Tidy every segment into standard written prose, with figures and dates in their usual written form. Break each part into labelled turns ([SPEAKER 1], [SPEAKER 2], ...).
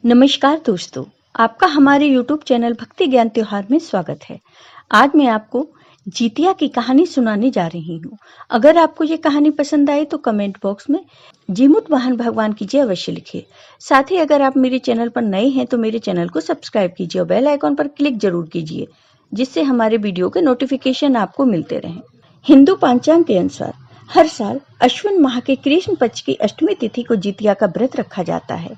[SPEAKER 1] नमस्कार दोस्तों, आपका हमारे YouTube चैनल भक्ति ज्ञान त्योहार में स्वागत है। आज मैं आपको जितिया की कहानी सुनाने जा रही हूँ। अगर आपको ये कहानी पसंद आए तो कमेंट बॉक्स में जीमूत वाहन भगवान की जय अवश्य लिखिए। साथ ही अगर आप मेरे चैनल पर नए हैं तो मेरे चैनल को सब्सक्राइब कीजिए और बेल आइकॉन पर क्लिक जरूर कीजिए, जिससे हमारे वीडियो के नोटिफिकेशन आपको मिलते रहें। हिंदू पंचांग के अनुसार हर साल अश्विन माह के कृष्ण पक्ष की अष्टमी तिथि को जितिया का व्रत रखा जाता है।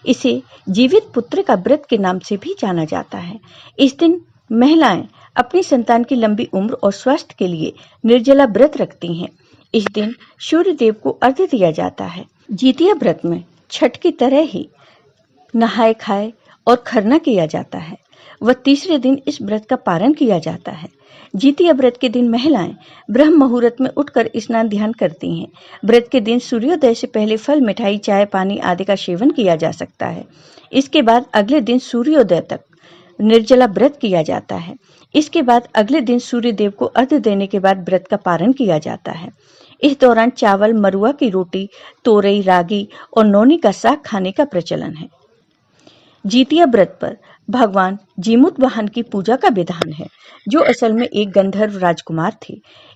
[SPEAKER 1] इसे जीवित पुत्र का व्रत के नाम से भी जाना जाता है। इस दिन महिलाएं अपनी संतान की लंबी उम्र और स्वास्थ्य के लिए निर्जला व्रत रखती हैं। इस दिन सूर्य देव को अर्घ्य दिया जाता है। जितिया व्रत में छठ की तरह ही नहाए खाए और खरना किया जाता है। वह तीसरे दिन इस व्रत का पारण किया जाता है। जितिया व्रत के दिन महिलाएं ब्रह्म मुहूर्त में उठकर स्नान ध्यान करती हैं। व्रत के दिन सूर्योदय से पहले फल, मिठाई, चाय, पानी आदि का सेवन किया जा सकता है। इसके बाद अगले दिन सूर्योदय तक निर्जला व्रत किया जाता है। इसके बाद अगले दिन सूर्य देव को अर्घ्य देने के बाद व्रत का पारण किया जाता है। इस दौरान चावल, मरुआ की रोटी, तोरई, रागी और नौनी का साग खाने का प्रचलन है। जितिया व्रत पर भगवान जीमूत वाहन की पूजा का विधान है, जो असल में एक गंधर्व राजकुमार थे।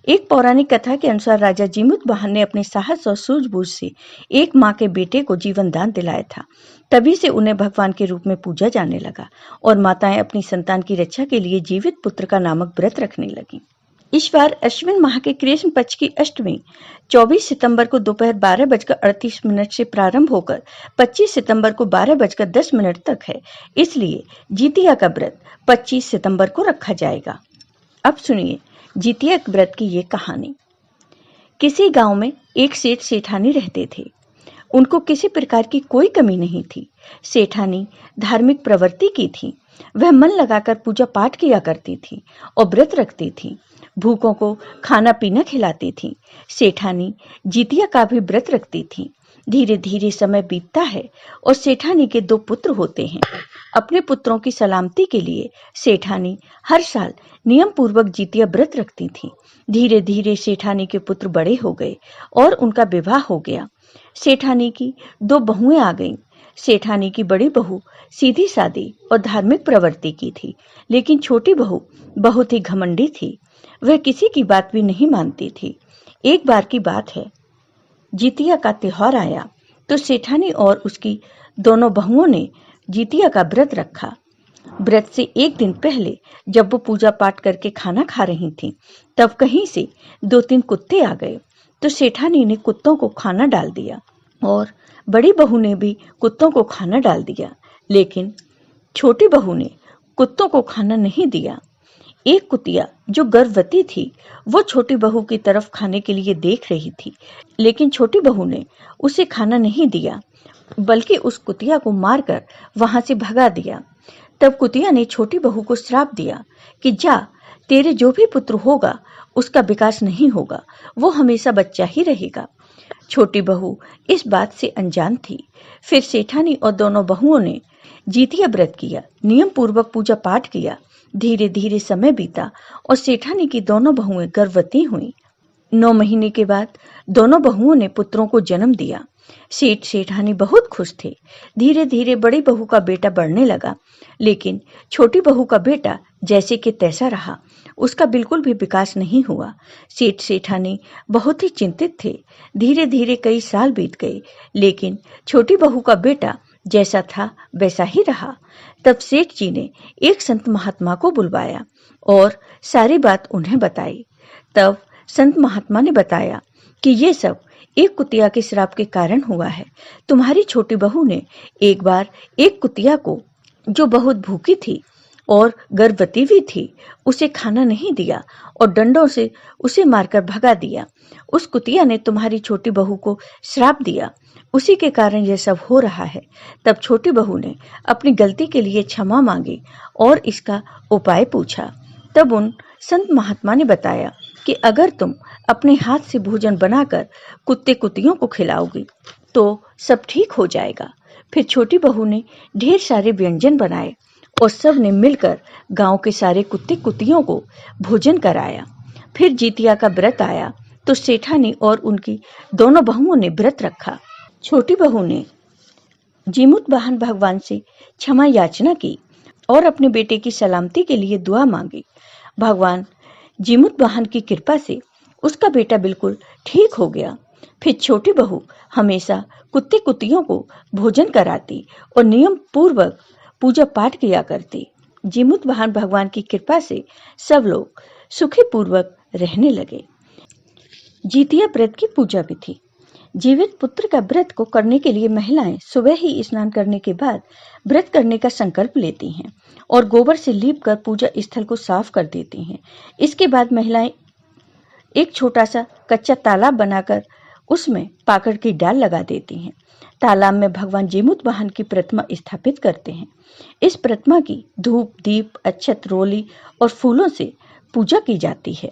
[SPEAKER 1] एक पौराणिक कथा के अनुसार राजा जीमूत वाहन ने अपने साहस और सूझबूझ से एक माँ के बेटे को जीवन दान दिलाया था। तभी से उन्हें भगवान के रूप में पूजा जाने लगा और माताएं अपनी संतान की रक्षा के लिए जीवित पुत्र का नामक व्रत रखने लगी। इस बार अश्विन माह के कृष्ण पक्ष की अष्टमी 24 सितंबर को दोपहर 12:38 से प्रारंभ होकर 25 सितंबर को 12:10 तक है। इसलिए जितिया का व्रत 25 सितंबर को रखा जाएगा। अब सुनिए जितिया व्रत की ये कहानी। किसी गांव में एक सेठ सेठानी रहते थे। उनको किसी प्रकार की कोई कमी नहीं थी। सेठानी धार्मिक प्रवृत्ति की थी। वह मन लगाकर पूजा पाठ किया करती थी और व्रत रखती थी। भूखों को खाना पीना खिलाती थी। सेठानी जितिया का भी व्रत रखती थी। धीरे धीरे समय बीतता है और सेठानी के 2 पुत्र होते हैं। अपने पुत्रों की सलामती के लिए सेठानी हर साल नियम पूर्वक जितिया व्रत रखती थी। धीरे धीरे सेठानी के पुत्र बड़े हो गए और उनका विवाह हो गया। सेठानी की 2 बहुएं आ गईं। सेठानी की बड़ी बहू सीधी सादी और धार्मिक प्रवृत्ति की थी, लेकिन छोटी बहू बहुत ही घमंडी थी। वह किसी की बात भी नहीं मानती थी। एक बार की बात है, जितिया का त्योहार आया तो सेठानी और उसकी दोनों बहुओं ने जितिया का व्रत रखा। व्रत से एक दिन पहले जब वो पूजा पाठ करके खाना खा रही थी, तब कहीं से 2-3 कुत्ते आ गए। तो सेठानी ने कुत्तों को खाना डाल दिया और बड़ी बहू ने भी कुत्तों को खाना डाल दिया, लेकिन छोटी बहू ने कुत्तों को खाना नहीं दिया। एक कुतिया जो गर्भवती थी, वो छोटी बहू की तरफ खाने के लिए देख रही थी, लेकिन छोटी बहू ने उसे खाना नहीं दिया, बल्कि उस कुतिया को मारकर वहां से भगा दिया। तब कुतिया ने छोटी बहू को श्राप दिया कि जा, तेरे जो भी पुत्र होगा उसका विकास नहीं होगा, वो हमेशा बच्चा ही रहेगा। छोटी बहू इस बात से अनजान थी। फिर सेठानी और दोनों बहुओं ने जितिया व्रत किया, नियम पूर्वक पूजा पाठ किया। धीरे धीरे समय बीता और सेठानी की दोनों बहुएं गर्भवती हुईं। 9 महीने के बाद दोनों बहुओं ने पुत्रों को जन्म दिया। सेठ सेठानी बहुत खुश थे। धीरे धीरे बड़ी बहू का बेटा बढ़ने लगा, लेकिन छोटी बहू का बेटा जैसे कि तैसा रहा, उसका बिल्कुल भी विकास नहीं हुआ। सेठ सेठानी बहुत ही चिंतित थे। धीरे धीरे कई साल बीत गए, लेकिन छोटी बहू का बेटा जैसा था वैसा ही रहा। तब सेठ जी ने एक संत महात्मा को बुलवाया और सारी बात उन्हें बताई। तब संत महात्मा ने बताया कि ये सब एक कुतिया के श्राप के कारण हुआ है। तुम्हारी छोटी बहू ने एक बार एक कुतिया को, जो बहुत भूखी थी और गर्भवती भी थी, उसे खाना नहीं दिया और डंडों से उसे मारकर भगा दिया। उस कुतिया ने तुम्हारी छोटी बहू को श्राप दिया, उसी के कारण यह सब हो रहा है। तब छोटी बहू ने अपनी गलती के लिए क्षमा मांगी और इसका उपाय पूछा। तब उन संत महात्मा ने बताया कि अगर तुम अपने हाथ से भोजन बनाकर कुत्ते कुतियों को खिलाओगी तो सब ठीक हो जाएगा। फिर छोटी बहू ने ढेर सारे व्यंजन बनाए और सब ने मिलकर गांव के सारे कुत्ते कुतियों को भोजन कराया। फिर जितिया का व्रत आया तो सेठानी और उनकी दोनों बहुओं ने व्रत रखा। छोटी बहू ने जीमूत वाहन भगवान से क्षमा याचना की और अपने बेटे की सलामती के लिए दुआ मांगी। भगवान जीमूत वाहन की कृपा से उसका बेटा बिल्कुल ठीक हो गया। फिर छोटी बहू हमेशा कुत्ते कुत्तियों को भोजन कराती और नियम पूर्वक पूजा पाठ किया करती। जीमूत वाहन भगवान की कृपा से सब लोग सुखी पूर्वक रहने लगे। जितिया व्रत की पूजा विधि। जीवित पुत्र का व्रत को करने के लिए महिलाएं सुबह ही स्नान करने के बाद व्रत करने का संकल्प लेती हैं और गोबर से लीप कर पूजा स्थल को साफ कर देती हैं। इसके बाद महिलाएं एक छोटा सा कच्चा तालाब बनाकर उसमें पाकड़ की डाल लगा देती हैं। तालाब में भगवान जीमूत वाहन की प्रतिमा स्थापित करते हैं। इस प्रतिमा की धूप, दीप, अक्षत, रोली और फूलों से पूजा की जाती है।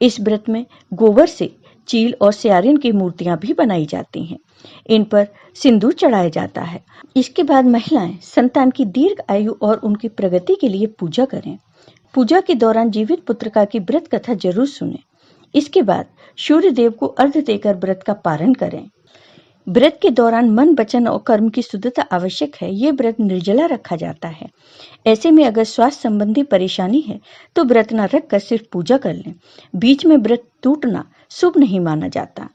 [SPEAKER 1] इस व्रत में गोबर से चील और स्यारिन की मूर्तियां भी बनाई जाती हैं। इन पर सिंदूर चढ़ाया जाता है। इसके बाद महिलाएं संतान की दीर्घ आयु और उनकी प्रगति के लिए पूजा करें। पूजा के दौरान जीवित पुत्रिका की व्रत कथा जरूर सुनें। इसके बाद सूर्य देव को अर्घ्य देकर व्रत का पारण करें। व्रत के दौरान मन, वचन और कर्म की शुद्धता आवश्यक है। ये व्रत निर्जला रखा जाता है। ऐसे में अगर स्वास्थ्य संबंधी परेशानी है तो व्रत न रखकर सिर्फ पूजा कर लें। बीच में व्रत टूटना शुभ नहीं माना जाता।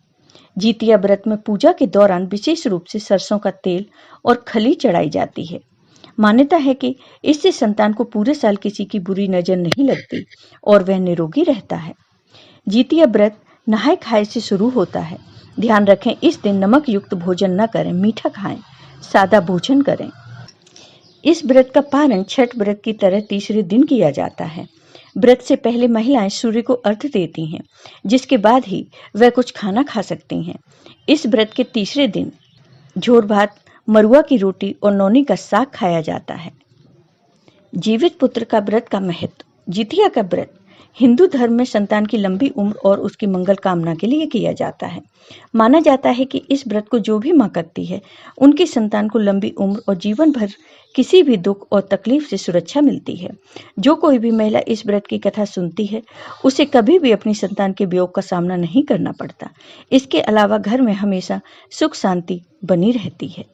[SPEAKER 1] जितिया व्रत में पूजा के दौरान विशेष रूप से सरसों का तेल और खली चढ़ाई जाती है। मान्यता है कि इससे संतान को पूरे साल किसी की बुरी नजर नहीं लगती और वह निरोगी रहता है। जितिया व्रत नहाय खाए से शुरू होता है। ध्यान रखें, इस दिन नमक युक्त भोजन न करें, मीठा खाएं, सादा भोजन करें। इस व्रत का पारण छठ व्रत की तरह तीसरे दिन किया जाता है। व्रत से पहले महिलाएं सूर्य को अर्घ्य देती हैं, जिसके बाद ही वह कुछ खाना खा सकती हैं। इस व्रत के तीसरे दिन झोर भात, मरुआ की रोटी और नौनी का साग खाया जाता है। जीवित पुत्र का व्रत का महत्व। जितिया का व्रत हिंदू धर्म में संतान की लंबी उम्र और उसकी मंगल कामना के लिए किया जाता है। माना जाता है कि इस व्रत को जो भी मां करती है, उनकी संतान को लंबी उम्र और जीवन भर किसी भी दुख और तकलीफ से सुरक्षा मिलती है। जो कोई भी महिला इस व्रत की कथा सुनती है, उसे कभी भी अपनी संतान के वियोग का सामना नहीं करना पड़ता। इसके अलावा घर में हमेशा सुख शांति बनी रहती है।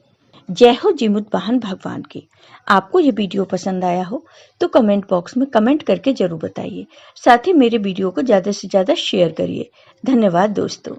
[SPEAKER 1] जय हो जीमूत वाहन भगवान की। आपको ये वीडियो पसंद आया हो तो कमेंट बॉक्स में कमेंट करके जरूर बताइए। साथ ही मेरे वीडियो को ज़्यादा से ज़्यादा शेयर करिए। धन्यवाद दोस्तों।